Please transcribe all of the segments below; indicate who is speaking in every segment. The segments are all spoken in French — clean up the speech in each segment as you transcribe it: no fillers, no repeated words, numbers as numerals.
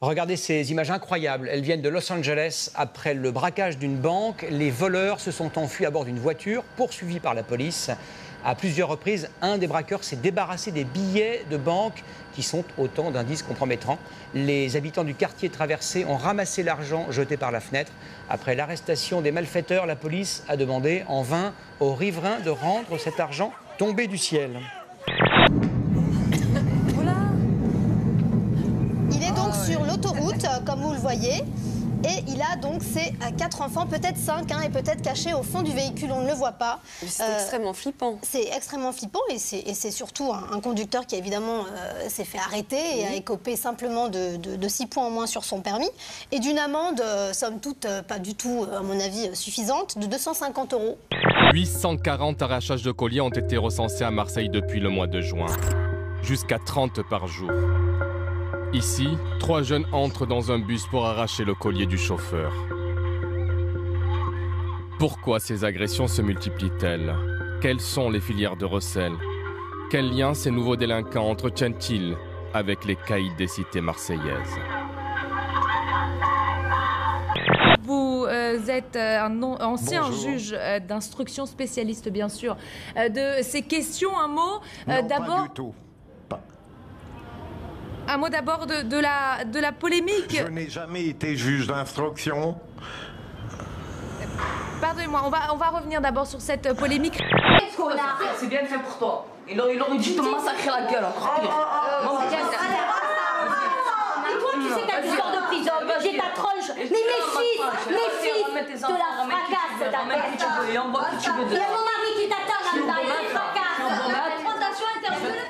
Speaker 1: Regardez ces images incroyables. Elles viennent de Los Angeles. Après le braquage d'une banque, les voleurs se sont enfuis à bord d'une voiture, poursuivis par la police. À plusieurs reprises, un des braqueurs s'est débarrassé des billets de banque qui sont autant d'indices compromettants. Les habitants du quartier traversé ont ramassé l'argent jeté par la fenêtre. Après l'arrestation des malfaiteurs, la police a demandé en vain aux riverains de rendre cet argent tombé du ciel.
Speaker 2: Il est donc sur l'autoroute, comme vous le voyez, et il a donc ses 4 enfants, peut-être 5, et peut-être cachés au fond du véhicule, on ne le voit pas.
Speaker 3: C'est extrêmement flippant.
Speaker 2: C'est extrêmement flippant, et c'est surtout un conducteur qui évidemment s'est fait arrêter et a écopé simplement de 6 points en moins sur son permis, et d'une amende, somme toute, pas du tout, à mon avis, suffisante, de 250 €.
Speaker 4: 840 arrachages de colliers ont été recensés à Marseille depuis le mois de juin. Jusqu'à 30 par jour. Ici, 3 jeunes entrent dans un bus pour arracher le collier du chauffeur. Pourquoi ces agressions se multiplient-elles? Quelles sont les filières de recel? Quel lien ces nouveaux délinquants entretiennent-ils avec les caïds des cités marseillaises?
Speaker 5: Vous êtes un ancien juge d'instruction, spécialiste bien sûr de ces questions. Un mot d'abord.
Speaker 6: Pas du tout.
Speaker 5: Un mot d'abord de la polémique.
Speaker 6: Je n'ai jamais été juge d'instruction.
Speaker 5: Pardonnez-moi, on va revenir d'abord sur cette polémique.
Speaker 7: C'est bien fait pour toi. Il aurait dû te massacrer la gueule, encore pire.
Speaker 8: Et toi, tu sais, t'as du sort de prison, j'ai ta tronche. Mais mes fils, de la fracasse, ta tête. Il y a mon mari qui t'attend là-dedans, il te fracasse. Fondation internationale.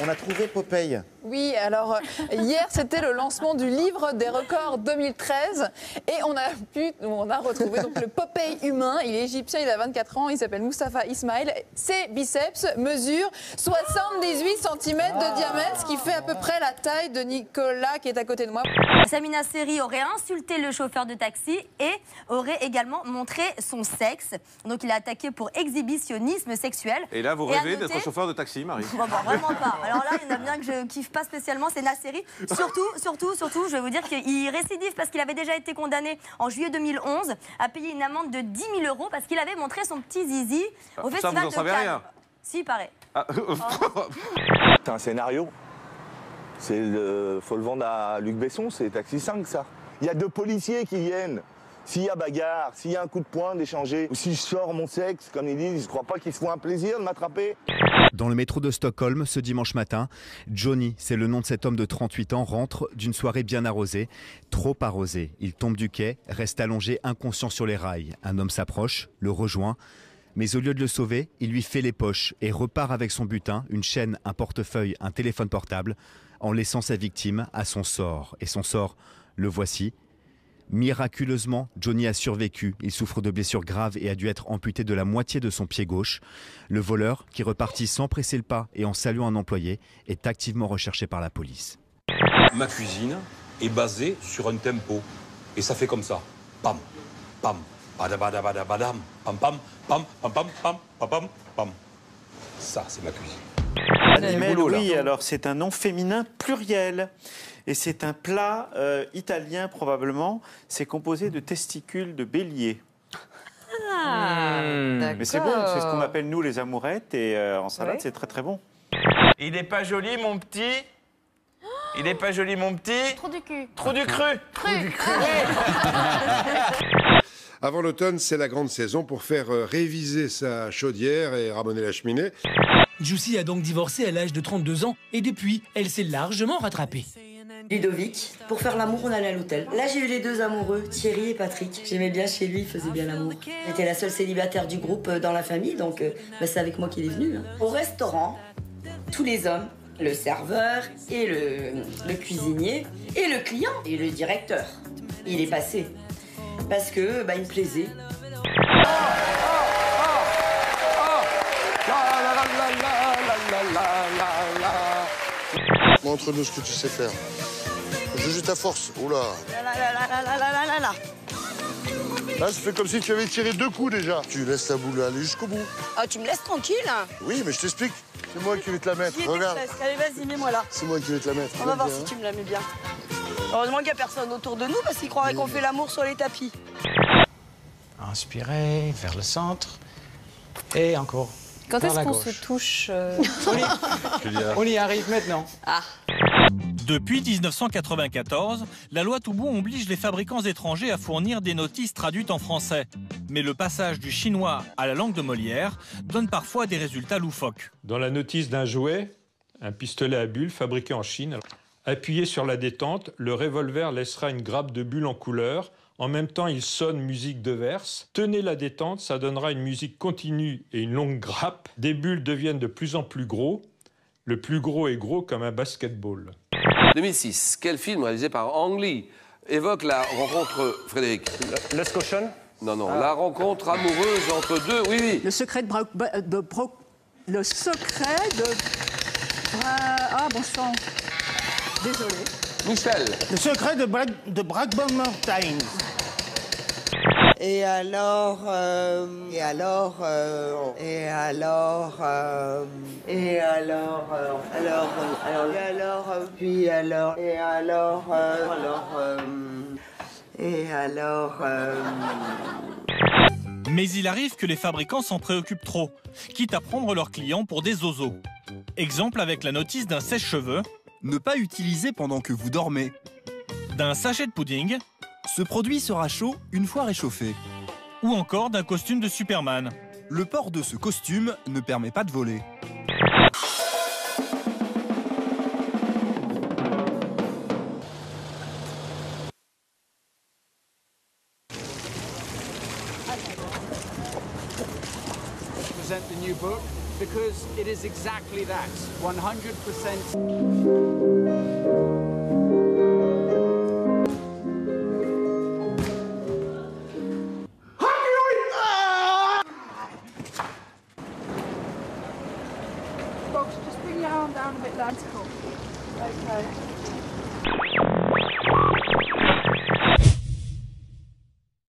Speaker 9: On a trouvé Popeye.
Speaker 10: Oui, alors hier c'était le lancement du livre des records 2013 et on a retrouvé donc le Popeye humain. Il est égyptien, il a 24 ans, il s'appelle Moustapha Ismail. Ses biceps mesurent 78 cm de diamètre, ce qui fait à peu près la taille de Nicolas qui est à côté de moi.
Speaker 8: Samina Seri aurait insulté le chauffeur de taxi et aurait également montré son sexe. Donc il a attaqué pour exhibitionnisme sexuel.
Speaker 11: Et là, vous rêvez d'être chauffeur de taxi, Marie?
Speaker 8: Bon, vraiment pas. Alors là, il y en a bien que je kiffe pas spécialement, c'est Nasseri. Surtout, je vais vous dire qu'il récidive parce qu'il avait déjà été condamné en juillet 2011 à payer une amende de 10 000 € parce qu'il avait montré son petit zizi au festival
Speaker 11: vous en
Speaker 8: de
Speaker 11: savez
Speaker 8: Cannes.
Speaker 11: rien.
Speaker 8: Si, il paraît.
Speaker 9: C'est un scénario. Faut le vendre à Luc Besson, c'est Taxi 5 ça. Il y a 2 policiers qui viennent. S'il y a bagarre, s'il y a un coup de poing d'échanger, ou si je sors mon sexe, comme ils disent, je crois pas qu'ils se font un plaisir de m'attraper.
Speaker 12: Dans le métro de Stockholm, ce dimanche matin, Johnny, c'est le nom de cet homme de 38 ans, rentre d'une soirée bien arrosée. Trop arrosée. Il tombe du quai, reste allongé, inconscient sur les rails. Un homme s'approche, le rejoint. Mais au lieu de le sauver, il lui fait les poches et repart avec son butin, une chaîne, un portefeuille, un téléphone portable, en laissant sa victime à son sort. Et son sort, le voici. Miraculeusement, Johnny a survécu. Il souffre de blessures graves et a dû être amputé de la moitié de son pied gauche. Le voleur, qui repartit sans presser le pas et en saluant un employé, est activement recherché par la police.
Speaker 13: Ma cuisine est basée sur un tempo. Et ça fait comme ça. Pam, pam, badabadabadabadam, pam, pam, pam, pam, pam, pam, pam, pam, pam. Ça, c'est ma cuisine.
Speaker 14: Animel, oui, alors c'est un nom féminin pluriel. Et c'est un plat italien probablement. C'est composé de testicules de bélier. Mais c'est bon, c'est ce qu'on appelle nous les amourettes. Et en salade, c'est très très bon.
Speaker 15: Il n'est pas joli, mon petit. Il n'est pas joli, mon petit.
Speaker 8: Trou du cul.
Speaker 15: Trou du cru. Trou du cru.
Speaker 16: Avant l'automne, c'est la grande saison pour faire réviser sa chaudière et ramoner la cheminée.
Speaker 17: Juicy a donc divorcé à l'âge de 32 ans et depuis, elle s'est largement rattrapée.
Speaker 7: Ludovic, pour faire l'amour, on allait à l'hôtel. Là, j'ai eu les 2 amoureux, Thierry et Patrick. J'aimais bien chez lui, il faisait bien l'amour. J'étais la seule célibataire du groupe dans la famille, donc c'est avec moi qu'il est venu. Au restaurant, tous les hommes, le serveur et le cuisinier et le client et le directeur. Il est passé parce que il me plaisait.
Speaker 18: Montre-nous ce que tu sais faire. Je joue ta force. Oula. Là, ça fait comme si tu avais tiré 2 coups déjà. Tu laisses la boule aller jusqu'au bout.
Speaker 19: Ah, tu me laisses tranquille?
Speaker 18: Oui, mais je t'explique. C'est moi qui vais te la mettre.
Speaker 19: Qui est
Speaker 18: Regarde.
Speaker 19: Allez, vas-y, mets-moi là.
Speaker 18: C'est moi qui vais te la mettre.
Speaker 19: On va voir si tu me la mets bien.
Speaker 7: Heureusement qu'il n'y a personne autour de nous parce qu'ils croiraient qu'on fait l'amour sur les tapis.
Speaker 1: Inspirez vers le centre. Et encore.
Speaker 10: Quand est-ce qu'on se touche
Speaker 1: On y arrive maintenant.
Speaker 10: Ah.
Speaker 3: Depuis 1994, la loi Toubon oblige les fabricants étrangers à fournir des notices traduites en français. Mais le passage du chinois à la langue de Molière donne parfois des résultats loufoques.
Speaker 19: Dans la notice d'un jouet, un pistolet à bulles fabriqué en Chine, appuyé sur la détente, le revolver laissera une grappe de bulles en couleur. En même temps, il sonne musique de verse. Tenez la détente, ça donnera une musique continue et une longue grappe. Des bulles deviennent de plus en plus gros. Le plus gros est gros comme un basketball.
Speaker 20: 2006, quel film réalisé par Ang Lee évoque la rencontre, Frédéric?
Speaker 1: Lost Caution?
Speaker 20: Non, non, la rencontre amoureuse entre deux, oui, oui.
Speaker 21: Le secret Le secret de... Ah, bon sang. Désolé.
Speaker 20: Michel.
Speaker 21: Le secret de Blackburn Mountain.
Speaker 22: Et alors,
Speaker 3: Mais il arrive que les fabricants s'en préoccupent trop, quitte à prendre leurs clients pour des zozos. Exemple avec la notice d'un sèche-cheveux.
Speaker 23: Ne pas utiliser pendant que vous dormez.
Speaker 3: D'un sachet de pudding.
Speaker 23: Ce produit sera chaud une fois réchauffé.
Speaker 3: Ou encore d'un costume de Superman.
Speaker 23: Le port de ce costume ne permet pas de voler.
Speaker 24: Present the new book because it is exactly that, 100%.
Speaker 21: Box, just bring your arm down a bit, lad. Okay.